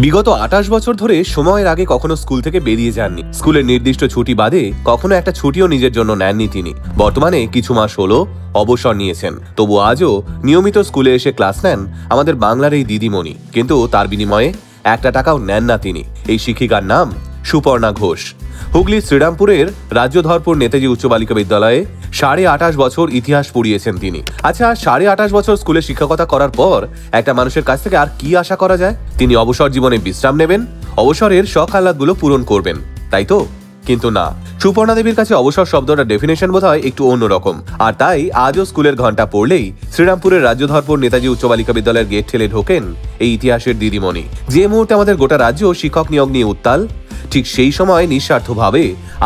বিগত ২৮ বছর ধরে সময়ের আগে কখনো স্কুল থেকে বেরিয়ে যাননি। স্কুলের নির্দিষ্ট ছুটি বাদে কখনো একটা ছুটিও নিজের জন্য নেননি তিনি। বর্তমানে কিছু মাস হলো অবসর নিয়েছেন, তবু আজও নিয়মিত স্কুলে এসে ক্লাস নেন আমাদের বাংলার এই দিদিমণি। কিন্তু তার বিনিময়ে একটা টাকাও নেন না তিনি। এই শিক্ষিকার নাম সুপর্ণা ঘোষ। হুগলি শ্রীরামপুরের রাজ্যধরপুর নেতাজি উচ্চ বালিকা বিদ্যালয়ে ২৮.৫ বছর ইতিহাস পড়িয়েছেন তিনি। আচ্ছা, ২৮.৫ বছর স্কুলে শিক্ষকতা করার পর একটা মানুষের কাছ থেকে আর কি আশা করা যায়? তিনি অবসর জীবনে বিশ্রাম নেবেন, অবসরের শখ আহ্লাদগুলো পূরণ করবেন, তাই তো? কিন্তু না, সুপর্ণা দেবীর কাছে অবসর শব্দটার ডেফিনেশন বোধহয় একটু অন্যরকম। আর তাই আজও স্কুলের ঘন্টা পড়লেই শ্রীরামপুরের রাজ্যধরপুর নেতাজি উচ্চ বালিকা বিদ্যালয়ের গেট ঠেলে ঢোকেন এই ইতিহাসের দিদিমণি। যে মুহূর্তে আমাদের গোটা রাজ্য শিক্ষক নিয়োগ নিয়ে উত্তাল, ঠিক সেই সময় নিঃস্বার্থভাবে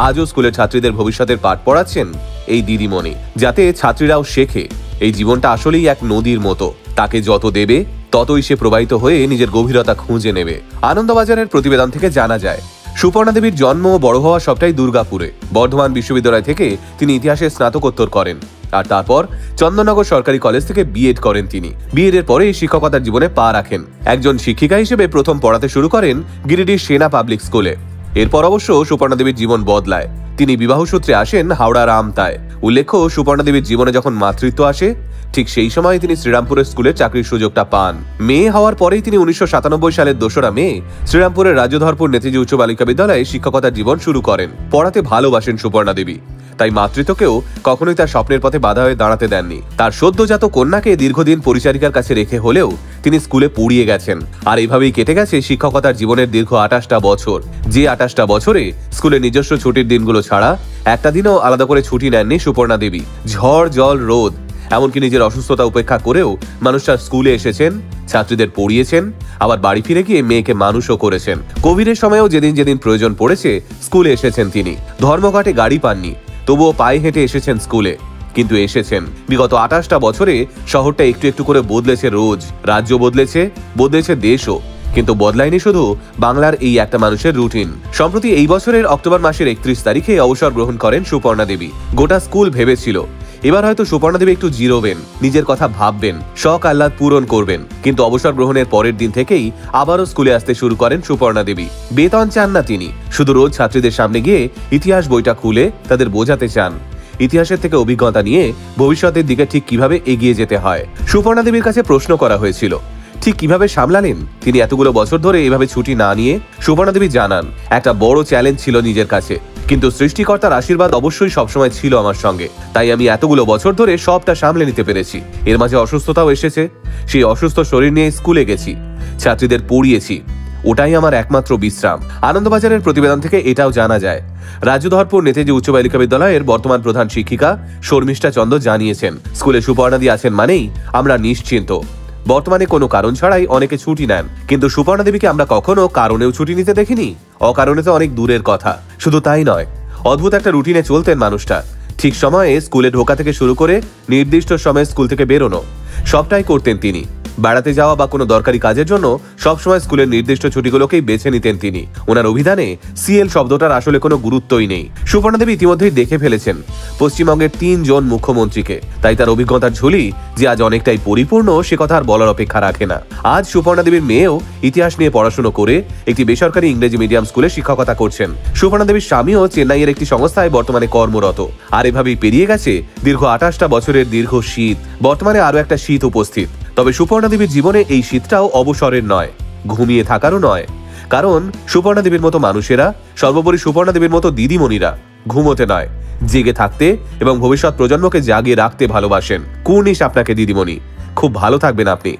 আজও স্কুলের ছাত্রীদের ভবিষ্যতের পাঠ পড়াচ্ছেন এই দিদিমণি, যাতে ছাত্রীরাও শেখে এই জীবনটা আসলেই এক নদীর মতো। তাকে যত দেবে ততই সে প্রবাহিত হয়ে নিজের গভীরতা খুঁজে নেবে। আনন্দবাজারের প্রতিবেদন থেকে জানা যায়, সুপর্ণা দেবীর জন্ম ও বড় হওয়া সবটাই দুর্গাপুরে। বর্ধমান বিশ্ববিদ্যালয় থেকে তিনি ইতিহাসে স্নাতকোত্তর করেন, আর তারপর চন্দননগর সরকারি কলেজ থেকে বিএড করেন তিনি। বিএড এর পরে শিক্ষকতার জীবনে পা রাখেন। একজন শিক্ষিকা হিসেবে প্রথম পড়াতে শুরু করেন গিরিডির সেনা পাবলিক স্কুলে। এরপর অবশ্য সুপর্ণা দেবীর জীবন বদলায়। তিনি বিবাহ সূত্রে আসেন হাওড়ার আমতায়। উল্লেখ্য, সুপর্ণা দেবীর জীবনে যখন মাতৃত্ব আসে, ঠিক সেই সময় তিনি শ্রীরামপুরের স্কুলে চাকরির সুযোগটা পান। মেয়ে হওয়ার পরেই তিনি ১৯৯৭ সালের ২রা মে শ্রীরামপুরের রাজ্যধরপুর নেতাজি উচ্চ বালিকা বিদ্যালয়ে শিক্ষকতার জীবন শুরু করেন। পড়াতে ভালোবাসেন সুপর্ণা দেবী, তাই মাতৃত্বকেও কখনোই তার স্বপ্নের পথে বাধা হয়ে দাঁড়াতে দেননি। তার সদ্যজাত কন্যাকে দীর্ঘদিন পরিচারিকার কাছে রেখে হলেও তিনি স্কুলে পড়িয়ে গেছেন। আর এভাবেই কেটে গেছে শিক্ষকতার জীবনের দীর্ঘ ২৮টা বছর। যে ২৮টা বছরে স্কুলের নিজস্ব ছুটির দিনগুলো ছাড়া একটা দিনও আলাদা করে ছুটি নেননি সুপর্ণা দেবী। ঝড় জল রোদ, এমনকি নিজের অসুস্থতা উপেক্ষা করেও মানুষটা স্কুলে এসেছেন, ছাত্রীদের পড়িয়েছেন, আবার বাড়ি ফিরে গিয়ে মেয়েকে মানুষও করেছেন। কোভিডের সময়েও যেদিন যেদিন প্রয়োজন পড়েছে স্কুলে এসেছেন তিনি। ধর্মঘটে গাড়ি পাননি, তবুও পায়ে হেঁটে এসেছেন স্কুলে, কিন্তু এসেছেন। বিগত ২৮টা বছরে শহরটা একটু একটু করে বদলেছে রোজ, রাজ্য বদলেছে দেশও, কিন্তু বদলায়নি শুধু বাংলার এই একটা মানুষের রুটিন। সম্প্রতি এই বছরের অক্টোবর মাসের ৩১ তারিখে অবসর গ্রহণ করেন সুপর্ণা দেবী। গোটা স্কুল ভেবেছিল এবার হয়তো সুপর্ণা দেবী একটু জিরোবেন, নিজের কথা ভাববেন, শখ আহ্লাদ পূরণ করবেন। কিন্তু অবসর গ্রহণের পরের দিন থেকেই আবারও স্কুলে আসতে শুরু করেন সুপর্ণা দেবী। বেতন চান না তিনি, শুধু রোজ ছাত্রীদের সামনে গিয়ে ইতিহাস বইটা খুলে তাদের বোঝাতে চান ইতিহাসের থেকে অভিজ্ঞতা নিয়ে ভবিষ্যতের দিকে ঠিক কিভাবে এগিয়ে যেতে হয়। সুপর্ণা দেবীর কাছে প্রশ্ন করা হয়েছিল, ঠিক কিভাবে সামলালেন তিনি এতগুলো বছর ধরে এভাবে ছুটি না নিয়ে? সুপর্ণা দেবী জানান, একটা বড় চ্যালেঞ্জ ছিল নিজের কাছে, কিন্তু সৃষ্টিকর্তার আশীর্বাদ অবশ্যই সবসময় ছিল আমার সঙ্গে, তাই আমি এতগুলো বছর ধরে সবটা সামলে নিতে পেরেছি। এর মাঝে অসুস্থতাও এসেছে, সেই অসুস্থ শরীর নিয়ে স্কুলে গেছি, ছাত্রীদের পড়িয়েছি, ওটাই আমার একমাত্র বিশ্রাম। আনন্দবাজারের প্রতিবেদন থেকে এটাও জানা যায়, রাজ্যধরপুর নেতাজি উচ্চ বালিকা বিদ্যালয়ের বর্তমান প্রধান শিক্ষিকা শর্মিষ্ঠা চন্দ্র জানিয়েছেন, স্কুলে সুপর্ণা দি আছেন মানেই আমরা নিশ্চিন্ত। বর্তমানে কোনো কারণ ছাড়াই অনেকে ছুটি নেন, কিন্তু সুপর্ণা দেবীকে আমরা কখনো কারণেও ছুটি নিতে দেখিনি। অকারণে তো অনেক দূরের কথা। শুধু তাই নয়, অদ্ভুত একটা রুটিনে চলতেন মানুষটা। ঠিক সময়ে স্কুলে ঢোকা থেকে শুরু করে নির্দিষ্ট সময়ে স্কুল থেকে বেরোনো, সবটাই করতেন তিনি। বেড়াতে যাওয়া বা কোনো দরকারি কাজের জন্য সবসময় স্কুলের নির্দিষ্ট ছুটিগুলোকেই বেছে নিতেন তিনি। ওনার অভিধানে সিএল শব্দটার আসলে কোনো গুরুত্বই নেই। সুপর্ণা দেবী ইতিমধ্যেই দেখে ফেলেছেন পশ্চিমবঙ্গের ৩ জন মুখ্যমন্ত্রীকে, তাই তার অভিজ্ঞতার ঝুলি যে আজ অনেকটাই পরিপূর্ণ সে কথা আর বলার অপেক্ষা রাখে না। আজ সুপর্ণা দেবীর মেয়েও ইতিহাস নিয়ে পড়াশোনা করে একটি বেসরকারি ইংরেজি মিডিয়াম স্কুলে শিক্ষকতা করছেন। সুপর্ণা দেবীর স্বামীও চেন্নাইয়ের একটি সংস্থায় বর্তমানে কর্মরত। আর এভাবেই পেরিয়ে গেছে দীর্ঘ ২৮টা বছরের দীর্ঘ শীত। বর্তমানে আরো একটা শীত উপস্থিত। তবে সুপর্ণা দেবীর জীবনে এই শীতটাও অবসরের নয়, ঘুমিয়ে থাকারও নয়। কারণ সুপর্ণা দেবীর মতো মানুষেরা, সর্বোপরি সুপর্ণা দেবীর মতো দিদিমণিরা ঘুমোতে নয়, জেগে থাকতে এবং ভবিষ্যৎ প্রজন্মকে জাগিয়ে রাখতে ভালোবাসেন। কুর্নিশ আপনাকে দিদিমণি, খুব ভালো থাকবেন আপনি।